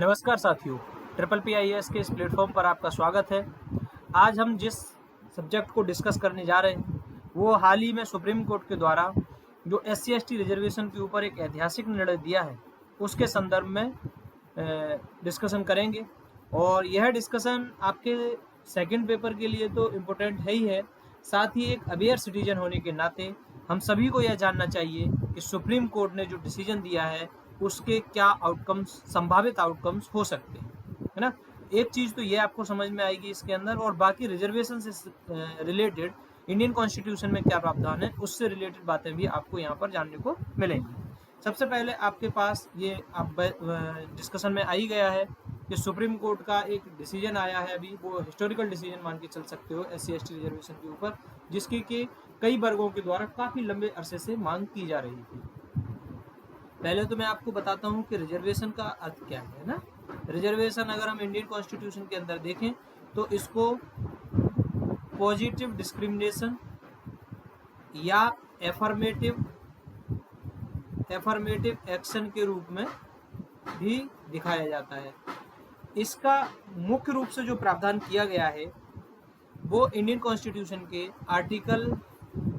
नमस्कार साथियों, triple P I S के इस प्लेटफॉर्म पर आपका स्वागत है। आज हम जिस सब्जेक्ट को डिस्कस करने जा रहे हैं वो हाल ही में सुप्रीम कोर्ट के द्वारा जो SC/ST रिजर्वेशन के ऊपर एक ऐतिहासिक निर्णय दिया है उसके संदर्भ में डिस्कशन करेंगे। और यह डिस्कशन आपके सेकंड पेपर के लिए तो इम्पोर्टेंट है ही है, साथ ही एक अवेयर सिटीजन होने के नाते हम सभी को यह जानना चाहिए कि सुप्रीम कोर्ट ने जो डिसीजन दिया है उसके क्या आउटकम्स, संभावित आउटकम्स हो सकते हैं, है ना। एक चीज़ तो ये आपको समझ में आएगी इसके अंदर, और बाकी रिजर्वेशन से रिलेटेड इंडियन कॉन्स्टिट्यूशन में क्या प्रावधान है उससे रिलेटेड बातें भी आपको यहाँ पर जानने को मिलेंगी। सबसे पहले आपके पास ये आप डिस्कशन में आ ही गया है कि सुप्रीम कोर्ट का एक डिसीजन आया है, अभी वो हिस्टोरिकल डिसीजन मान के चल सकते हो SC/ST रिजर्वेशन के ऊपर, जिसकी कि कई वर्गों के द्वारा काफ़ी लंबे अरसे से मांग की जा रही थी। पहले तो मैं आपको बताता हूँ कि रिजर्वेशन का अर्थ क्या है ना। रिजर्वेशन अगर हम इंडियन कॉन्स्टिट्यूशन के अंदर देखें तो इसको पॉजिटिव डिस्क्रिमिनेशन या एफर्मेटिव एक्शन के रूप में भी दिखाया जाता है। इसका मुख्य रूप से जो प्रावधान किया गया है वो इंडियन कॉन्स्टिट्यूशन के आर्टिकल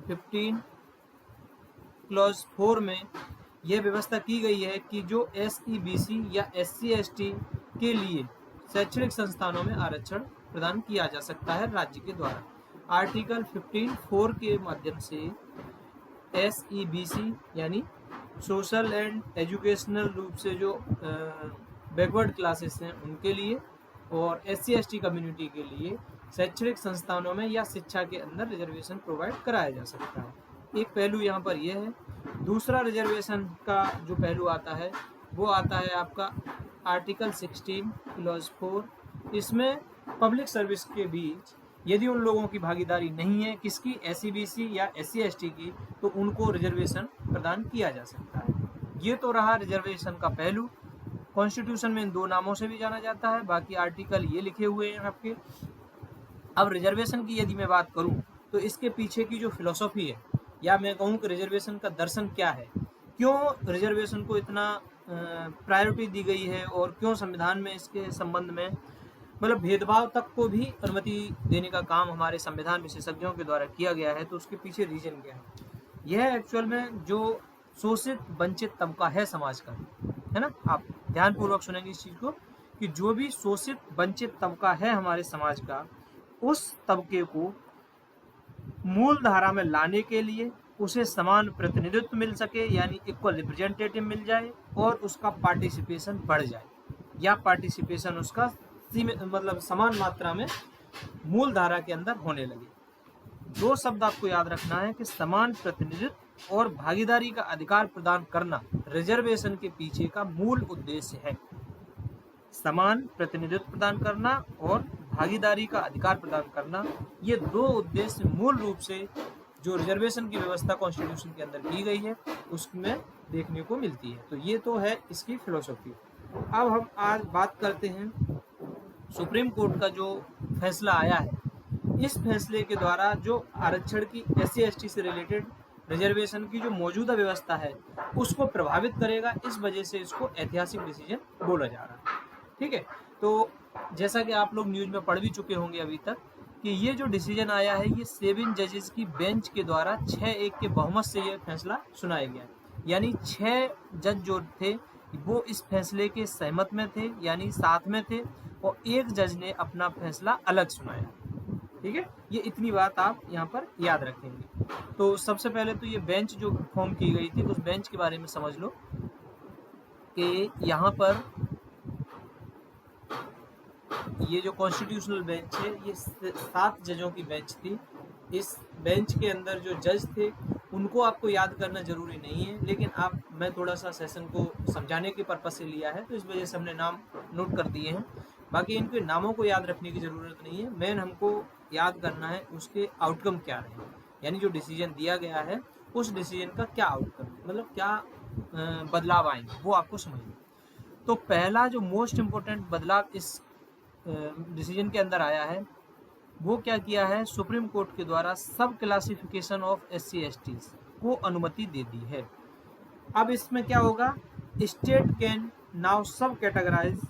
15 क्लॉज 4 में यह व्यवस्था की गई है कि जो SEBC या SC/ST के लिए शैक्षणिक संस्थानों में आरक्षण प्रदान किया जा सकता है राज्य के द्वारा। आर्टिकल 15(4) के माध्यम से SEBC यानी सोशल एंड एजुकेशनल रूप से जो बैकवर्ड क्लासेस हैं उनके लिए, और SC/ST कम्युनिटी के लिए शैक्षणिक संस्थानों में या शिक्षा के अंदर रिजर्वेशन प्रोवाइड कराया जा सकता है। एक पहलू यहाँ पर यह है। दूसरा रिजर्वेशन का जो पहलू आता है वो आता है आपका आर्टिकल 16 क्लॉज 4। इसमें पब्लिक सर्विस के बीच यदि उन लोगों की भागीदारी नहीं है, किसकी, SEBC या SC/ST की, तो उनको रिजर्वेशन प्रदान किया जा सकता है। ये तो रहा रिजर्वेशन का पहलू। कॉन्स्टिट्यूशन में इन दो नामों से भी जाना जाता है, बाकी आर्टिकल ये लिखे हुए हैं आपके। अब रिजर्वेशन की यदि मैं बात करूं तो इसके पीछे की जो फिलॉसफी है, या मैं कहूं कि रिजर्वेशन का दर्शन क्या है, क्यों रिजर्वेशन को इतना प्रायोरिटी दी गई है, और क्यों संविधान में इसके संबंध में मतलब भेदभाव तक को भी अनुमति देने का काम हमारे संविधान विशेषज्ञों के द्वारा किया गया है, तो उसके पीछे रीजन क्या है। यह एक्चुअल में जो शोषित वंचित तबका है समाज का, है ना, आप ध्यानपूर्वक सुनेंगे इस चीज़ को, कि जो भी शोषित वंचित तबका है हमारे समाज का, उस तबके को मूल धारा में लाने के लिए उसे समान प्रतिनिधित्व मिल सके, यानी इक्वल रिप्रेजेंटेटिव मिल जाए, और उसका पार्टिसिपेशन बढ़ जाए, या पार्टिसिपेशन उसका मतलब समान मात्रा में मूल धारा के अंदर होने लगे। दो शब्द आपको याद रखना है कि समान प्रतिनिधित्व और भागीदारी का अधिकार प्रदान करना रिजर्वेशन के पीछे का मूल उद्देश्य है। समान प्रतिनिधित्व प्रदान करना और भागीदारी का अधिकार प्रदान करना, ये दो उद्देश्य मूल रूप से जो रिजर्वेशन की व्यवस्था कॉन्स्टिट्यूशन के अंदर की गई है उसमें देखने को मिलती है। तो ये तो है इसकी फिलोसफी। अब हम आज बात करते हैं सुप्रीम कोर्ट का जो फैसला आया है। इस फैसले के द्वारा जो आरक्षण की SC/ST से रिलेटेड रिजर्वेशन की जो मौजूदा व्यवस्था है उसको प्रभावित करेगा, इस वजह से इसको ऐतिहासिक डिसीजन बोला जा रहा है। ठीक है, तो जैसा कि आप लोग न्यूज़ में पढ़ भी चुके होंगे अभी तक कि ये जो डिसीजन आया है ये 7 जजेस की बेंच के द्वारा 6-1 के बहुमत से ये फैसला सुनाया गया, यानी 6 जज जो थे वो इस फैसले के सहमत में थे, यानी साथ में थे, और एक जज ने अपना फैसला अलग सुनाया। ठीक है, ये इतनी बात आप यहाँ पर याद रखेंगे। तो सबसे पहले तो ये बेंच जो फॉर्म की गई थी उस बेंच के बारे में समझ लो कि यहाँ पर ये जो कॉन्स्टिट्यूशनल बेंच है ये 7 जजों की बेंच थी। इस बेंच के अंदर जो जज थे उनको आपको याद करना जरूरी नहीं है, लेकिन मैं थोड़ा सा सेशन को समझाने के पर्पज से लिया है तो इस वजह से हमने नाम नोट कर दिए हैं। बाकी इनके नामों को याद रखने की ज़रूरत नहीं है, मेन हमको याद करना है उसके आउटकम क्या रहे, यानी जो डिसीजन दिया गया है उस डिसीजन का क्या आउटकम, मतलब क्या बदलाव आएंगे वो आपको समझना। तो पहला जो मोस्ट इम्पोर्टेंट बदलाव इस डिसीजन के अंदर आया है वो क्या किया है, सुप्रीम कोर्ट के द्वारा सब क्लासिफिकेशन ऑफ SC/ST को अनुमति दे दी है। अब इसमें क्या होगा, स्टेट कैन नाउ सब कैटेगराइज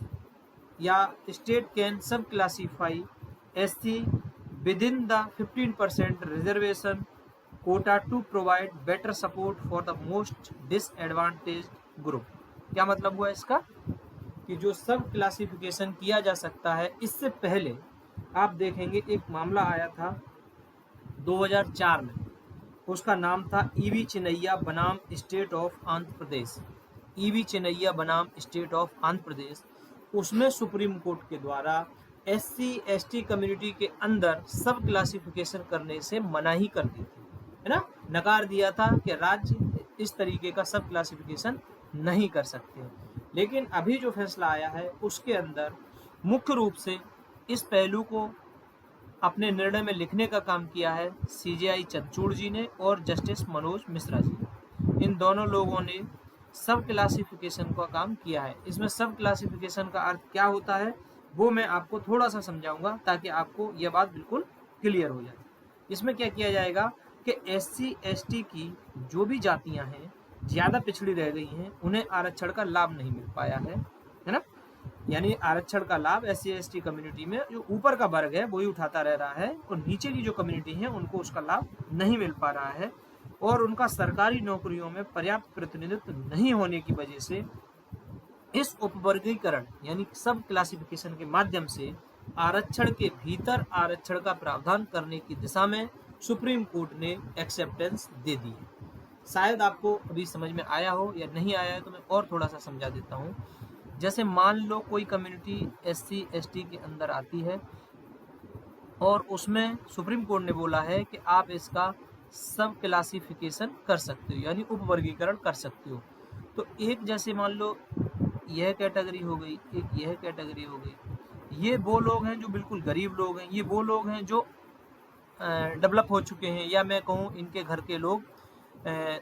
या स्टेट कैन सब classify SC within the 15% reservation quota to provide better support for the most disadvantaged group। क्या मतलब हुआ इसका कि जो सब क्लासिफिकेशन किया जा सकता है, इससे पहले आप देखेंगे एक मामला आया था 2004 में, उसका नाम था ईवी चिनैया बनाम state of Andhra Pradesh. EV Chinnaiah बनाम स्टेट ऑफ आंध्र प्रदेश, उसमें सुप्रीम कोर्ट के द्वारा SC ST कम्युनिटी के अंदर सब क्लासिफिकेशन करने से मनाही कर दी थी, है ना, नकार दिया था कि राज्य इस तरीके का सब क्लासिफिकेशन नहीं कर सकते। लेकिन अभी जो फैसला आया है उसके अंदर मुख्य रूप से इस पहलू को अपने निर्णय में लिखने का काम किया है CJI चंद्रचूड़ जी ने और जस्टिस मनोज मिश्रा जी ने। इन दोनों लोगों ने सब क्लासिफिकेशन का काम किया है। इसमें सब क्लासिफिकेशन का अर्थ क्या होता है वो मैं आपको थोड़ा सा समझाऊंगा ताकि आपको यह बात बिल्कुल क्लियर हो जाए। इसमें क्या किया जाएगा कि SC ST की जो भी जातियां हैं ज़्यादा पिछड़ी रह गई हैं, उन्हें आरक्षण का लाभ नहीं मिल पाया है ना, यानी आरक्षण का लाभ SC ST कम्युनिटी में जो ऊपर का वर्ग है वही उठाता रह रहा है और नीचे की जो कम्युनिटी है उनको उसका लाभ नहीं मिल पा रहा है, और उनका सरकारी नौकरियों में पर्याप्त प्रतिनिधित्व नहीं होने की वजह से इस उपवर्गीकरण यानी सब क्लासिफिकेशन के माध्यम से आरक्षण के भीतर आरक्षण का प्रावधान करने की दिशा में सुप्रीम कोर्ट ने एक्सेप्टेंस दे दी है। शायद आपको अभी समझ में आया हो या नहीं आया है तो मैं और थोड़ा सा समझा देता हूँ। जैसे मान लो कोई कम्युनिटी SC ST के अंदर आती है और उसमें सुप्रीम कोर्ट ने बोला है कि आप इसका सब क्लासिफिकेशन कर सकते हो यानी उपवर्गीकरण कर सकते हो। तो एक जैसे मान लो यह कैटेगरी हो गई, एक यह कैटेगरी हो गई, ये वो लोग हैं जो बिल्कुल गरीब लोग हैं, ये वो लोग हैं जो डेवलप हो चुके हैं, या मैं कहूँ इनके घर के लोग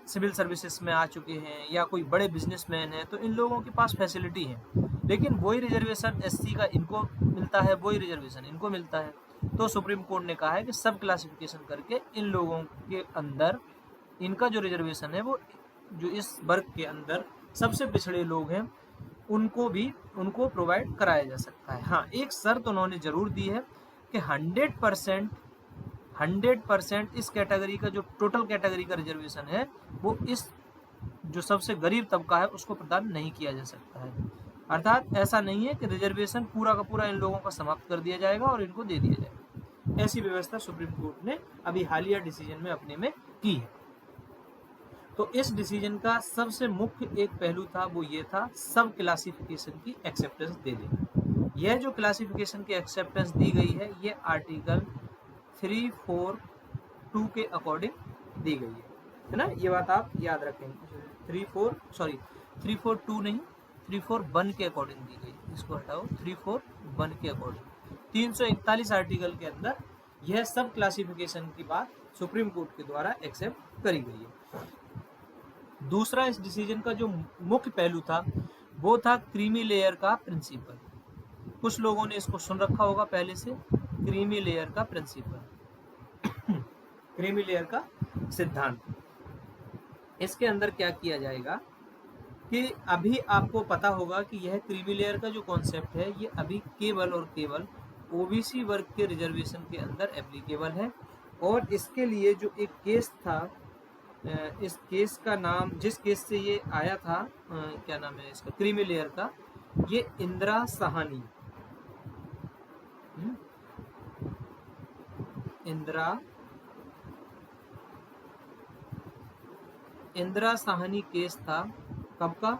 सिविल सर्विसेज में आ चुके हैं या कोई बड़े बिजनेसमैन हैं, तो इन लोगों के पास फैसिलिटी है। लेकिन वही रिजर्वेशन SC का इनको मिलता है, वही रिजर्वेशन इनको मिलता है। तो सुप्रीम कोर्ट ने कहा है कि सब क्लासिफिकेशन करके इन लोगों के अंदर इनका जो रिजर्वेशन है वो जो इस वर्ग के अंदर सबसे पिछड़े लोग हैं उनको प्रोवाइड कराया जा सकता है। हाँ, एक शर्त उन्होंने जरूर दी है कि 100% इस कैटेगरी का जो टोटल कैटेगरी का रिजर्वेशन है वो इस जो सबसे गरीब तबका है उसको प्रदान नहीं किया जा सकता है। अर्थात ऐसा नहीं है कि रिजर्वेशन पूरा का पूरा इन लोगों का समाप्त कर दिया जाएगा और इनको दे दिया जाएगा। ऐसी व्यवस्था सुप्रीम कोर्ट ने अभी हालिया डिसीजन में अपने में की है। तो इस डिसीजन का सबसे मुख्य एक पहलू था वो ये था सब क्लासिफिकेशन की एक्सेप्टेंस दे देना। यह जो क्लासिफिकेशन की एक्सेप्टेंस दी गई है ये आर्टिकल 342 के अकॉर्डिंग दी गई है ना, ये बात आप याद रखें। 342 नहीं 341 के अकॉर्डिंग दी गई, इसको हटाओ, 341 के अकॉर्डिंग 341 आर्टिकल के अंदर यह सब क्लासिफिकेशन की बात सुप्रीम कोर्ट के द्वारा एक्सेप्ट करी गई है। दूसरा इस डिसीजन का जो मुख्य पहलू था वो था क्रीमी लेयर का प्रिंसिपल। कुछ लोगों ने इसको सुन रखा होगा पहले से, क्रीमी लेयर का प्रिंसिपल क्रीमी लेयर का सिद्धांत। इसके अंदर क्या किया जाएगा कि अभी आपको पता होगा कि यह क्रीमी लेयर का जो कॉन्सेप्ट है ये अभी केवल और केवल OBC वर्ग के रिजर्वेशन के अंदर एप्लीकेबल है। और इसके लिए जो एक केस था, इस केस का नाम, जिस केस से ये आया था, क्या नाम है इसका, क्रीमी लेयर का, ये इंदिरा साहनी, इंदिरा साहनी केस था। कब का?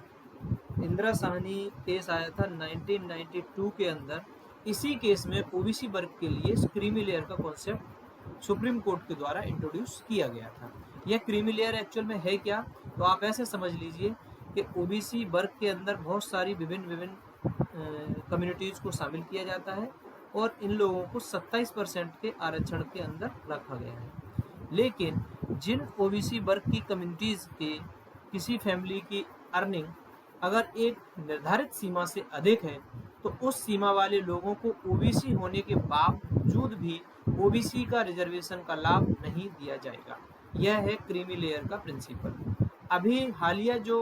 इंदिरा साहनी केस आया था 1992 के अंदर। इसी केस में OBC वर्ग के लिए क्रीमी लेयर का कॉन्सेप्ट सुप्रीम कोर्ट के द्वारा इंट्रोड्यूस किया गया था। यह क्रीमी लेयर एक्चुअल में है क्या, तो आप ऐसे समझ लीजिए कि OBC वर्ग के अंदर बहुत सारी विभिन्न कम्युनिटीज़ को शामिल किया जाता है और इन लोगों को 27% के आरक्षण के अंदर रखा गया है। लेकिन जिन OBC वर्ग की कम्युनिटीज़ के किसी फैमिली की अर्निंग अगर एक निर्धारित सीमा से अधिक है तो उस सीमा वाले लोगों को OBC होने के बावजूद भी OBC का रिजर्वेशन का लाभ नहीं दिया जाएगा। यह है क्रीमी लेयर का प्रिंसिपल। अभी हालिया जो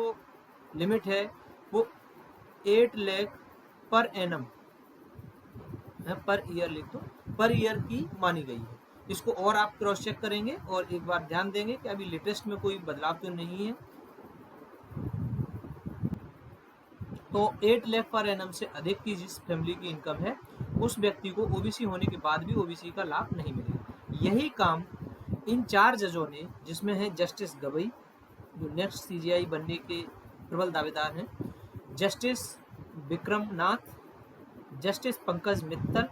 लिमिट है वो 8 lakh per annum per year लिख दो, पर ईयर की मानी गई है। इसको और आप क्रॉस चेक करेंगे और एक बार ध्यान देंगे कि अभी लेटेस्ट में कोई बदलाव तो नहीं है। तो 8 लाख पर एनम से अधिक की जिस फैमिली की इनकम है उस व्यक्ति को ओबीसी होने के बाद भी ओबीसी का लाभ नहीं मिलेगा। यही काम इन 4 जजों ने, जिसमें है जस्टिस गवई जो नेक्स्ट सीजीआई बनने के प्रबल दावेदार हैं, जस्टिस विक्रम नाथ, जस्टिस पंकज मित्तल,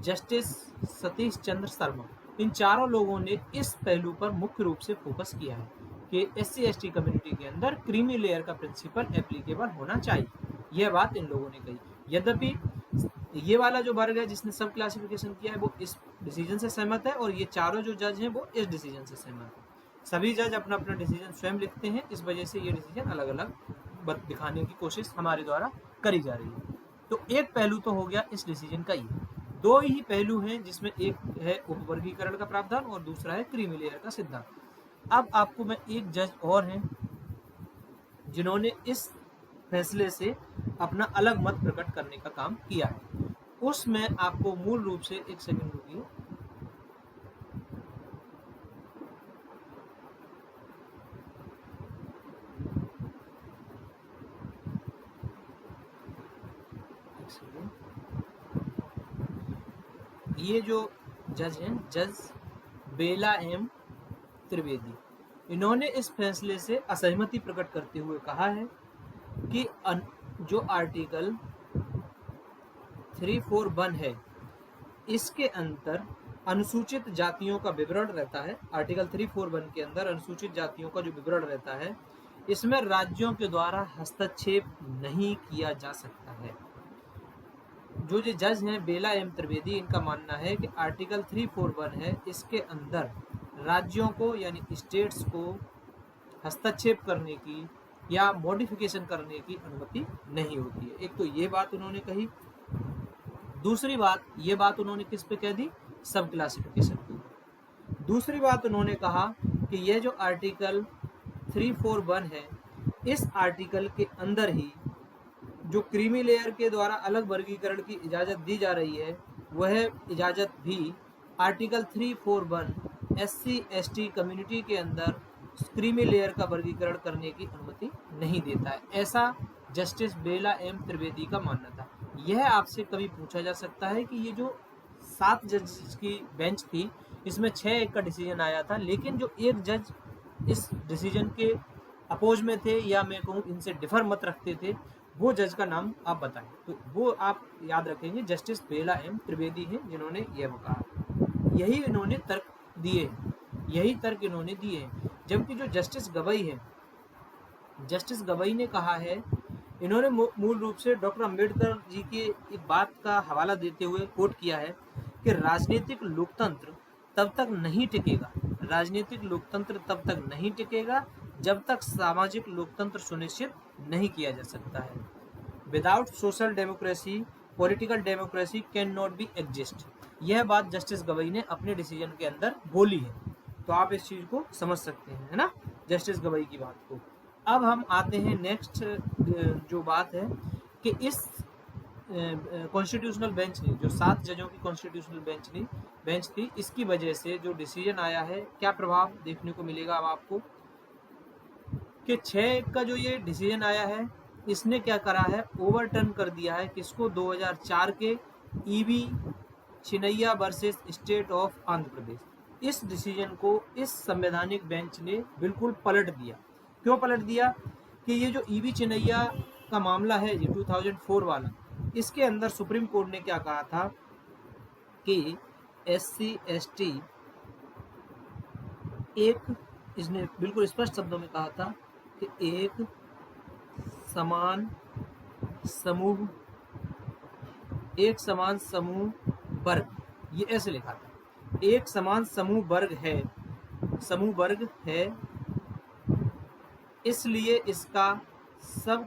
जस्टिस सतीश चंद्र शर्मा, इन चारों लोगों ने इस पहलू पर मुख्य रूप से फोकस किया है कि SC/ST कम्युनिटी के अंदर क्रीमी लेयर का प्रिंसिपल एप्लीकेबल होना चाहिए। यह बात इन लोगों ने कही। यद्यपि ये वाला जो वर्ग है जिसने सब क्लासिफिकेशन किया है वो इस डिसीजन से सहमत है और ये चारों जो जज हैं वो इस डिसीजन से सहमत है। सभी जज अपना अपना डिसीजन स्वयं लिखते हैं, इस वजह से ये डिसीजन अलग अलग दिखाने की कोशिश हमारे द्वारा करी जा रही है। तो एक पहलू तो हो गया इस डिसीजन का, ये 2 ही पहलू हैं जिसमें एक है उपवर्गीकरण का प्रावधान और दूसरा है क्रीमी लेयर का सिद्धांत। अब आपको मैं एक जज और हैं जिन्होंने इस फैसले से अपना अलग मत प्रकट करने का काम किया है, उसमें आपको मूल रूप से, एक सेकंड रुकिए, ये जो जज हैं जज बेला एम त्रिवेदी, इन्होंने इस फैसले से असहमति प्रकट करते हुए कहा है कि जो आर्टिकल 341 है इसके अंदर अनुसूचित जातियों का विवरण रहता है। आर्टिकल 341 के अंदर अनुसूचित जातियों का जो विवरण रहता है इसमें राज्यों के द्वारा हस्तक्षेप नहीं किया जा सकता है। जो जज हैं बेला एम त्रिवेदी, इनका मानना है कि आर्टिकल 341 है, इसके अंदर राज्यों को यानी स्टेट्स को हस्तक्षेप करने की या मॉडिफिकेशन करने की अनुमति नहीं होती है। एक तो ये बात उन्होंने कही। दूसरी बात, ये बात उन्होंने किस पे कह दी? सब क्लासिफिकेशन की। दूसरी बात उन्होंने कहा कि यह जो आर्टिकल 341 है इस आर्टिकल के अंदर ही जो क्रीमी लेयर के द्वारा अलग वर्गीकरण की इजाज़त दी जा रही है वह इजाज़त भी आर्टिकल 341 SC/ST कम्युनिटी के अंदर क्रीमी लेयर का वर्गीकरण करने की अनुमति नहीं देता है। ऐसा जस्टिस बेला एम त्रिवेदी का मानना था। यह आपसे कभी पूछा जा सकता है कि ये जो 7 जज की बेंच थी इसमें 6-1 का डिसीजन आया था, लेकिन जो एक जज इस डिसीजन के अपोज में थे या मैं कहूँ इनसे डिफर मत रखते थे, वो जज का नाम आप बताएं। तो वो आप याद रखेंगे जस्टिस बेला एम त्रिवेदी हैं जिन्होंने यह कहा। यही इन्होंने तर्क दिए हैं, यही तर्क इन्होंने दिए हैं। जबकि जो जस्टिस गवई है, जस्टिस गवई ने कहा है, इन्होंने मूल रूप से डॉक्टर अंबेडकर जी की एक बात का हवाला देते हुए कोट किया है कि राजनीतिक लोकतंत्र तब तक नहीं टिकेगा, राजनीतिक लोकतंत्र तब तक नहीं टिकेगा जब तक सामाजिक लोकतंत्र सुनिश्चित नहीं किया जा सकता है। Without social democracy political democracy can not be exist. यह बात जस्टिस गवई ने अपने डिसीजन के अंदर बोली है, तो आप इस चीज़ को समझ सकते हैं, है ना, जस्टिस गवई की बात को। अब हम आते हैं नेक्स्ट जो बात है कि इस कॉन्स्टिट्यूशनल बेंच ने, जो 7 जजों की कॉन्स्टिट्यूशनल बेंच थी, इसकी वजह से जो डिसीजन आया है क्या प्रभाव देखने को मिलेगा। अब आपको कि 6-1 का जो ये डिसीजन आया है इसने क्या करा है, ओवरटर्न कर दिया है किसको, 2004 के EB Chinnaiah versus state of Andhra Pradesh. इस डिसीजन को इस संवैधानिक बेंच ने बिल्कुल पलट दिया। क्यों पलट दिया कि ये जो EB चिनैया का मामला है, ये 2004 वाला, इसके अंदर सुप्रीम कोर्ट ने क्या कहा था कि SC/ST एक, इसने बिल्कुल स्पष्ट शब्दों में कहा था कि एक समान समूह वर्ग, ये ऐसे लिखा था, एक समान समूह वर्ग है, इसलिए इसका सब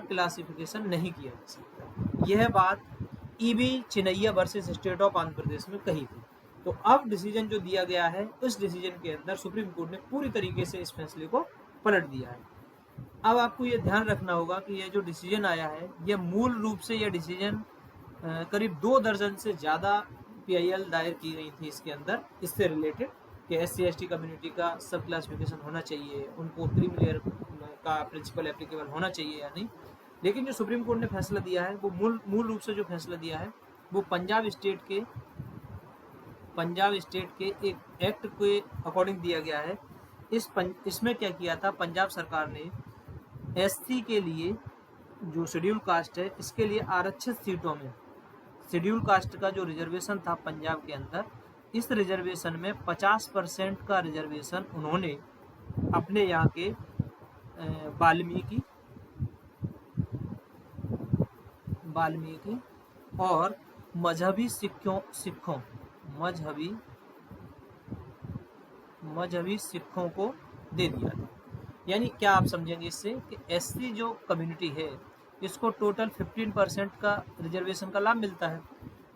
क्लासिफिकेशन नहीं किया जा सकता। यह बात EB Chinnaiah versus state of Andhra Pradesh में कही थी। तो अब डिसीजन जो दिया गया है उस डिसीजन के अंदर सुप्रीम कोर्ट ने पूरी तरीके से इस फैसले को पलट दिया है। अब आपको ये ध्यान रखना होगा कि यह जो डिसीजन आया है यह मूल रूप से यह डिसीजन करीब 2 दर्जन से ज़्यादा PIL दायर की गई थी इसके अंदर, इससे रिलेटेड कि SC/ST कम्युनिटी का सब क्लासिफिकेशन होना चाहिए, उनको क्रीमी लेयर का प्रिंसिपल एप्लीकेबल होना चाहिए या नहीं। लेकिन जो सुप्रीम कोर्ट ने फैसला दिया है वो मूल रूप से जो फैसला दिया है वो पंजाब स्टेट के एक एक्ट के अकॉर्डिंग दिया गया है। इसमें क्या किया था, पंजाब सरकार ने SC के लिए जो शेड्यूल कास्ट है इसके लिए आरक्षित सीटों में शेड्यूल कास्ट का जो रिजर्वेशन था पंजाब के अंदर, इस रिजर्वेशन में 50% का रिजर्वेशन उन्होंने अपने यहाँ के वाल्मीकि और मजहबी सिखों को दे दिया था। यानी क्या आप समझेंगे इससे कि SC जो कम्युनिटी है इसको टोटल 15% का रिजर्वेशन का लाभ मिलता है।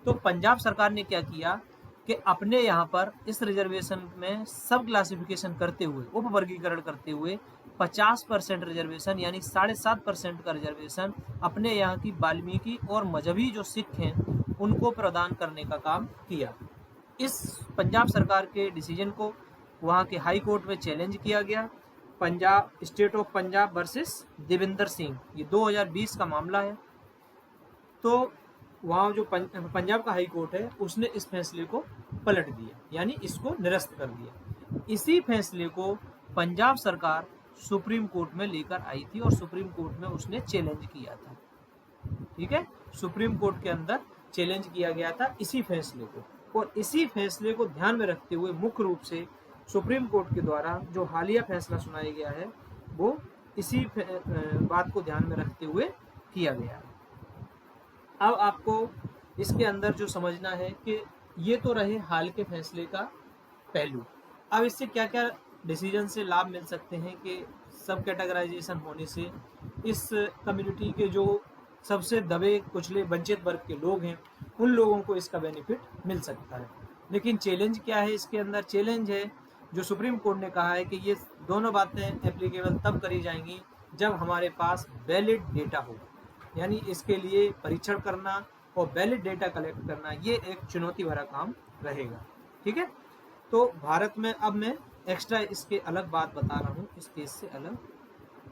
तो पंजाब सरकार ने क्या किया कि अपने यहाँ पर इस रिजर्वेशन में सब क्लासिफिकेशन करते हुए, उप वर्गीकरण करते हुए 50% रिजर्वेशन यानी 7.5% का रिजर्वेशन अपने यहाँ की वाल्मीकि और मजहबी जो सिख हैं उनको प्रदान करने का काम किया। इस पंजाब सरकार के डिसीजन को वहाँ के हाई कोर्ट में चैलेंज किया गया। State of Punjab versus Devendra Singh, ये 2020 का मामला है। तो वहाँ जो पंजाब का हाई कोर्ट है उसने इस फैसले को पलट दिया, यानी इसको निरस्त कर दिया। इसी फैसले को पंजाब सरकार सुप्रीम कोर्ट में लेकर आई थी और सुप्रीम कोर्ट में उसने चैलेंज किया था। ठीक है, सुप्रीम कोर्ट के अंदर चैलेंज किया गया था इसी फैसले को, और इसी फैसले को ध्यान में रखते हुए मुख्य रूप से सुप्रीम कोर्ट के द्वारा जो हालिया फैसला सुनाया गया है वो इसी बात को ध्यान में रखते हुए किया गया है। अब आपको इसके अंदर जो समझना है कि ये तो रहे हाल के फैसले का पहलू। अब इससे क्या क्या डिसीजन से लाभ मिल सकते हैं कि सब कैटेगराइजेशन होने से इस कम्युनिटी के जो सबसे दबे कुचले वंचित वर्ग के लोग हैं उन लोगों को इसका बेनिफिट मिल सकता है। लेकिन चैलेंज क्या है इसके अंदर? चैलेंज है जो सुप्रीम कोर्ट ने कहा है कि ये दोनों बातें एप्लीकेबल तब करी जाएंगी जब हमारे पास वैलिड डेटा हो, यानी इसके लिए परीक्षण करना और वैलिड डेटा कलेक्ट करना ये एक चुनौती भरा काम रहेगा। ठीक है, तो भारत में अब मैं एक्स्ट्रा इसके अलग बात बता रहा हूँ, इस केस से अलग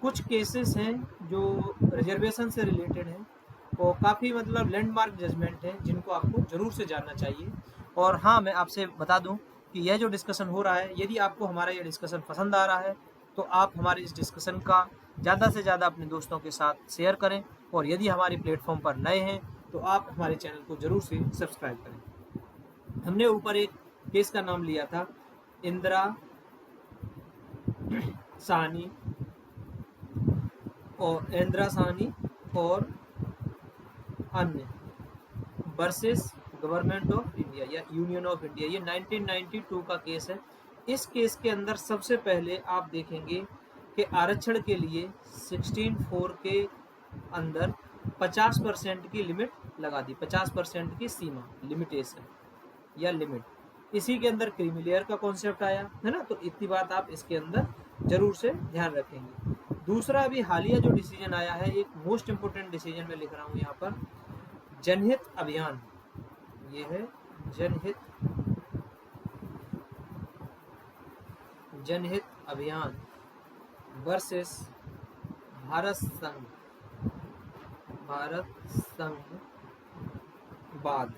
कुछ केसेस हैं जो रिजर्वेशन से रिलेटेड हैं और काफ़ी मतलब लैंडमार्क जजमेंट है जिनको आपको ज़रूर से जानना चाहिए। और हाँ, मैं आपसे बता दूं कि यह जो डिस्कशन हो रहा है, यदि आपको हमारा यह डिस्कशन पसंद आ रहा है तो आप हमारे इस डिस्कशन का ज़्यादा से ज़्यादा अपने दोस्तों के साथ शेयर करें, और यदि हमारे प्लेटफॉर्म पर नए हैं तो आप हमारे चैनल को ज़रूर से सब्सक्राइब करें। हमने ऊपर एक केस का नाम लिया था इंदिरा साहनी और अन्य वर्सेस गवर्नमेंट ऑफ इंडिया या यूनियन ऑफ इंडिया, ये 1992 का केस है। इस केस के अंदर सबसे पहले आप देखेंगे कि आरक्षण के लिए 16(4) के अंदर 50% की लिमिट लगा दी, 50% की सीमा, लिमिटेशन या लिमिट। इसी के अंदर क्रीमी लेयर का कॉन्सेप्ट आया है ना, तो इतनी बात आप इसके अंदर जरूर से ध्यान रखेंगे। दूसरा अभी हालिया जो डिसीजन आया है, एक मोस्ट इम्पोर्टेंट डिसीजन में लिख रहा हूँ यहाँ पर, जनहित अभियान, ये है जनहित अभियान वर्सेस भारत संघ बाद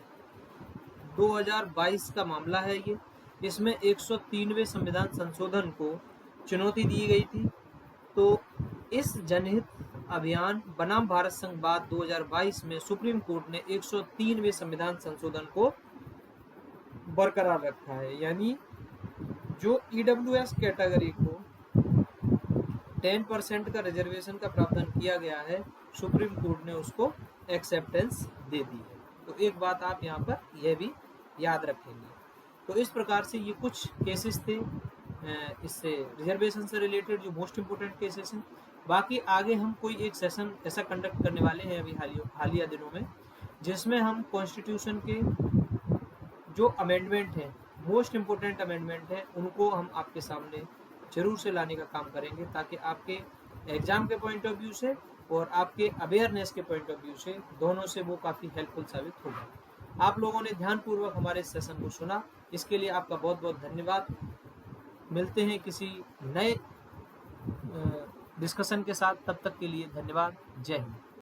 2022 का मामला है ये। इसमें 103वें संविधान संशोधन को चुनौती दी गई थी। तो इस जनहित अभियान बनाम भारत संघ बाद 2022 में सुप्रीम कोर्ट ने 103वें संविधान संशोधन को बरकरार रखा है, यानी जो EWS कैटेगरी को 10% का रिजर्वेशन का प्रावधान किया गया है, सुप्रीम कोर्ट ने उसको एक्सेप्टेंस दे दी है। तो एक बात आप यहाँ पर यह भी याद रखेंगे। तो इस प्रकार से ये कुछ केसेस थे इससे रिजर्वेशन से रिलेटेड जो मोस्ट इम्पोर्टेंट केसेस हैं। बाकी आगे हम कोई एक सेशन ऐसा कंडक्ट करने वाले हैं अभी हालिया दिनों में, जिसमें हम कॉन्स्टिट्यूशन के जो अमेंडमेंट हैं, मोस्ट इम्पोर्टेंट अमेंडमेंट हैं, उनको हम आपके सामने जरूर से लाने का काम करेंगे, ताकि आपके एग्ज़ाम के पॉइंट ऑफ व्यू से और आपके अवेयरनेस के पॉइंट ऑफ व्यू से दोनों से वो काफ़ी हेल्पफुल साबित होगा। आप लोगों ने ध्यानपूर्वक हमारे सेशन को सुना, इसके लिए आपका बहुत बहुत धन्यवाद। मिलते हैं किसी नए डिस्कशन के साथ, तब तक के लिए धन्यवाद। जय हिंद।